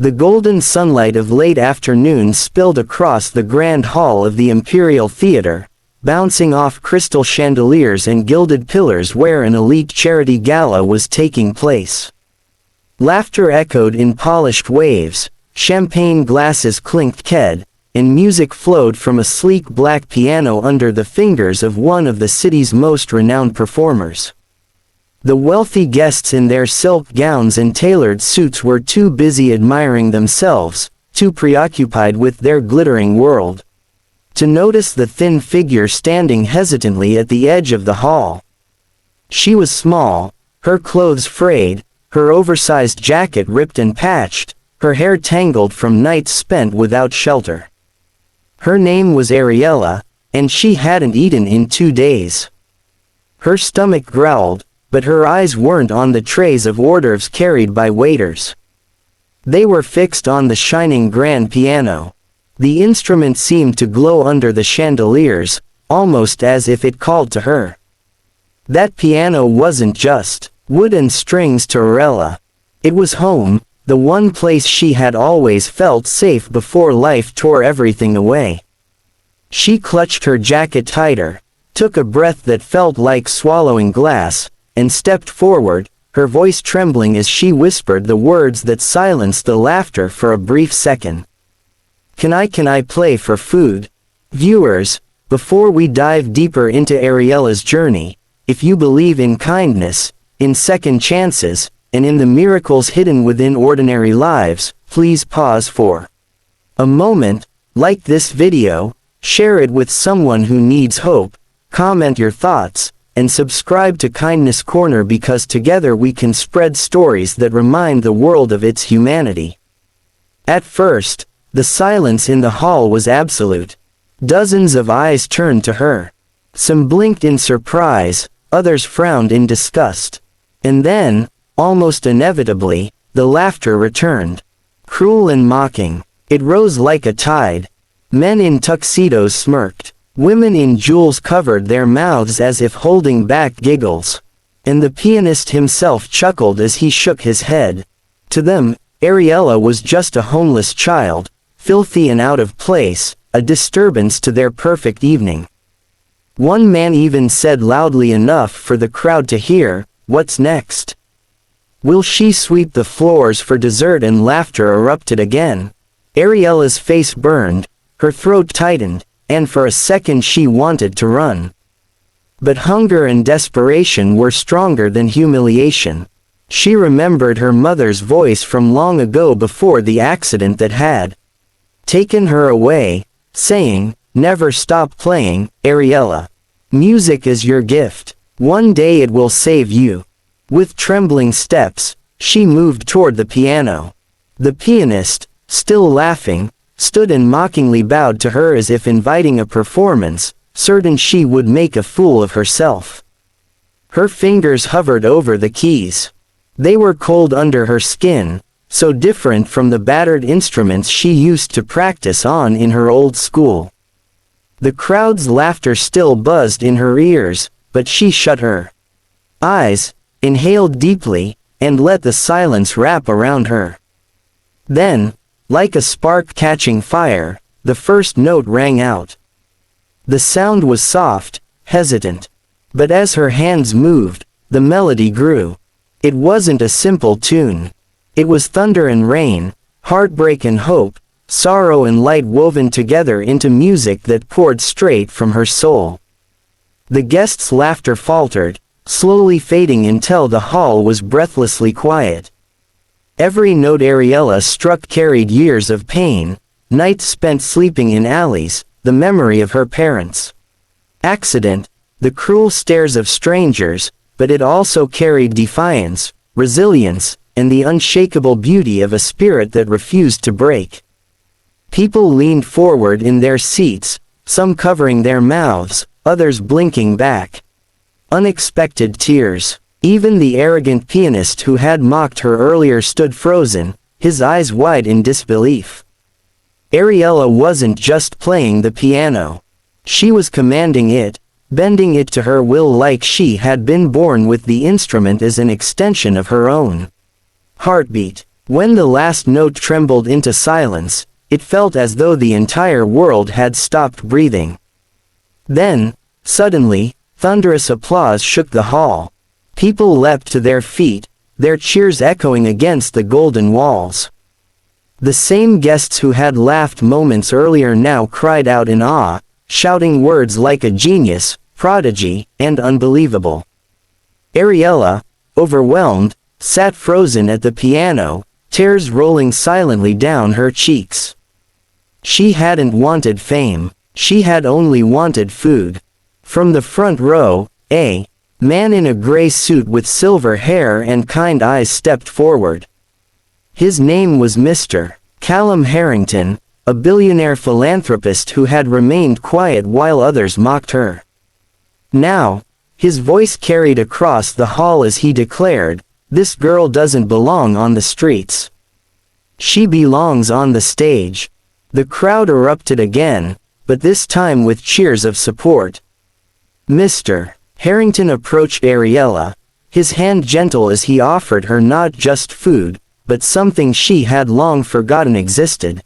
The golden sunlight of late afternoon spilled across the grand hall of the Imperial Theater, bouncing off crystal chandeliers and gilded pillars where an elite charity gala was taking place. Laughter echoed in polished waves, champagne glasses clinked ked, and music flowed from a sleek black piano under the fingers of one of the city's most renowned performers. The wealthy guests in their silk gowns and tailored suits were too busy admiring themselves, too preoccupied with their glittering world, to notice the thin figure standing hesitantly at the edge of the hall. She was small, her clothes frayed, her oversized jacket ripped and patched, her hair tangled from nights spent without shelter. Her name was Ariella, and she hadn't eaten in 2 days. Her stomach growled, but her eyes weren't on the trays of hors d'oeuvres carried by waiters. They were fixed on the shining grand piano. The instrument seemed to glow under the chandeliers, almost as if it called to her. That piano wasn't just wood and strings to Ariella. It was home, the one place she had always felt safe before life tore everything away. She clutched her jacket tighter, took a breath that felt like swallowing glass, and stepped forward, her voice trembling as she whispered the words that silenced the laughter for a brief second. Can I play for food? Viewers, before we dive deeper into Ariella's journey, if you believe in kindness, in second chances, and in the miracles hidden within ordinary lives, please pause for a moment, like this video, share it with someone who needs hope, comment your thoughts, and subscribe to Kindness Corner because together we can spread stories that remind the world of its humanity. At first, the silence in the hall was absolute. Dozens of eyes turned to her. Some blinked in surprise, others frowned in disgust. And then, almost inevitably, the laughter returned. Cruel and mocking. It rose like a tide. Men in tuxedos smirked. Women in jewels covered their mouths as if holding back giggles. And the pianist himself chuckled as he shook his head. To them, Ariella was just a homeless child, filthy and out of place, a disturbance to their perfect evening. One man even said loudly enough for the crowd to hear, "What's next? Will she sweep the floors for dessert?" And laughter erupted again. Ariella's face burned, her throat tightened, and for a second she wanted to run. But hunger and desperation were stronger than humiliation. She remembered her mother's voice from long ago before the accident that had taken her away, saying, "Never stop playing, Ariella. Music is your gift. One day it will save you." With trembling steps, she moved toward the piano. The pianist, still laughing, stood and mockingly bowed to her as if inviting a performance, certain she would make a fool of herself. Her fingers hovered over the keys. They were cold under her skin, so different from the battered instruments she used to practice on in her old school. The crowd's laughter still buzzed in her ears, but she shut her eyes, inhaled deeply, and let the silence wrap around her. Then, like a spark catching fire, the first note rang out. The sound was soft, hesitant. But as her hands moved, the melody grew. It wasn't a simple tune. It was thunder and rain, heartbreak and hope, sorrow and light woven together into music that poured straight from her soul. The guests' laughter faltered, slowly fading until the hall was breathlessly quiet. Every note Ariella struck carried years of pain, nights spent sleeping in alleys, the memory of her parents' accident, the cruel stares of strangers, but it also carried defiance, resilience, and the unshakable beauty of a spirit that refused to break. People leaned forward in their seats, some covering their mouths, others blinking back. Unexpected tears. Even the arrogant pianist who had mocked her earlier stood frozen, his eyes wide in disbelief. Ariella wasn't just playing the piano. She was commanding it, bending it to her will like she had been born with the instrument as an extension of her own heartbeat. When the last note trembled into silence, it felt as though the entire world had stopped breathing. Then, suddenly, thunderous applause shook the hall. People leapt to their feet, their cheers echoing against the golden walls. The same guests who had laughed moments earlier now cried out in awe, shouting words like a genius, prodigy, and unbelievable. Ariella, overwhelmed, sat frozen at the piano, tears rolling silently down her cheeks. She hadn't wanted fame, she had only wanted food. From the front row, a man in a gray suit with silver hair and kind eyes stepped forward. His name was Mr. Callum Harrington, a billionaire philanthropist who had remained quiet while others mocked her. Now, his voice carried across the hall as he declared, "This girl doesn't belong on the streets. She belongs on the stage." The crowd erupted again, but this time with cheers of support. Mr. Harrington approached Ariella, his hand gentle as he offered her not just food, but something she had long forgotten existed.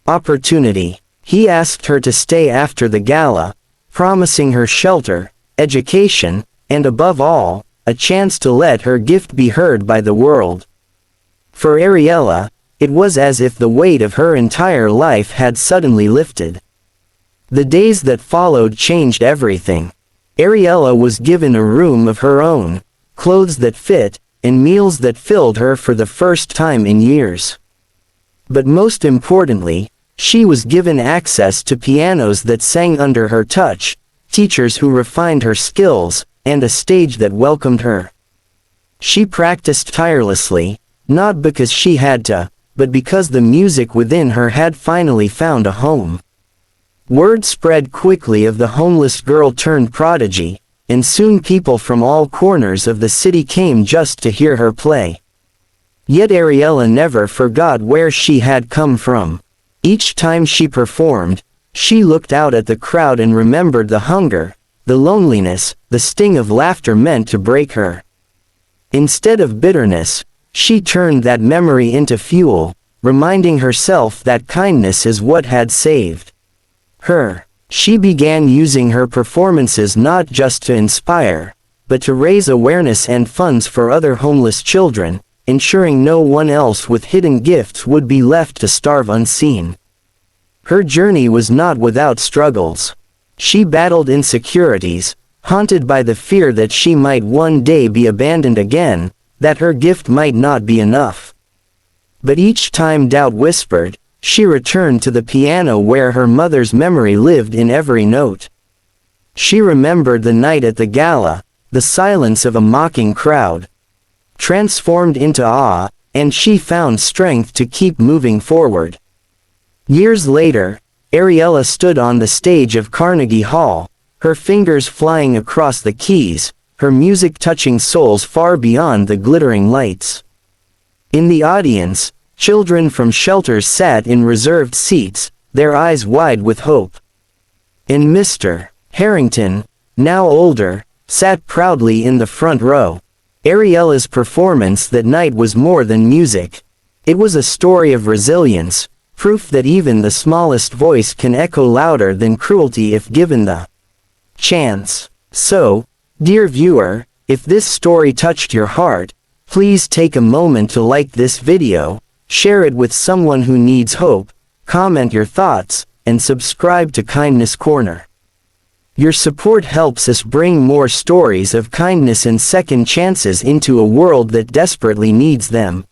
Opportunity. He asked her to stay after the gala, promising her shelter, education, and above all, a chance to let her gift be heard by the world. For Ariella, it was as if the weight of her entire life had suddenly lifted. The days that followed changed everything. Ariella was given a room of her own, clothes that fit, and meals that filled her for the first time in years. But most importantly, she was given access to pianos that sang under her touch, teachers who refined her skills, and a stage that welcomed her. She practiced tirelessly, not because she had to, but because the music within her had finally found a home. Word spread quickly of the homeless girl turned prodigy, and soon people from all corners of the city came just to hear her play. Yet Ariella never forgot where she had come from. Each time she performed, she looked out at the crowd and remembered the hunger, the loneliness, the sting of laughter meant to break her. Instead of bitterness, she turned that memory into fuel, reminding herself that kindness is what had saved her. She began using her performances not just to inspire, but to raise awareness and funds for other homeless children, ensuring no one else with hidden gifts would be left to starve unseen. Her journey was not without struggles. She battled insecurities, haunted by the fear that she might one day be abandoned again, that her gift might not be enough. But each time doubt whispered, she returned to the piano where her mother's memory lived in every note. She remembered the night at the gala, the silence of a mocking crowd, transformed into awe, and she found strength to keep moving forward. Years later, Ariella stood on the stage of Carnegie Hall, her fingers flying across the keys, her music touching souls far beyond the glittering lights. In the audience, children from shelters sat in reserved seats, their eyes wide with hope. And Mr. Harrington, now older, sat proudly in the front row. Ariella's performance that night was more than music. It was a story of resilience, proof that even the smallest voice can echo louder than cruelty if given the chance. So, dear viewer, if this story touched your heart, please take a moment to like this video, share it with someone who needs hope, comment your thoughts, and subscribe to Kindness Corner. Your support helps us bring more stories of kindness and second chances into a world that desperately needs them.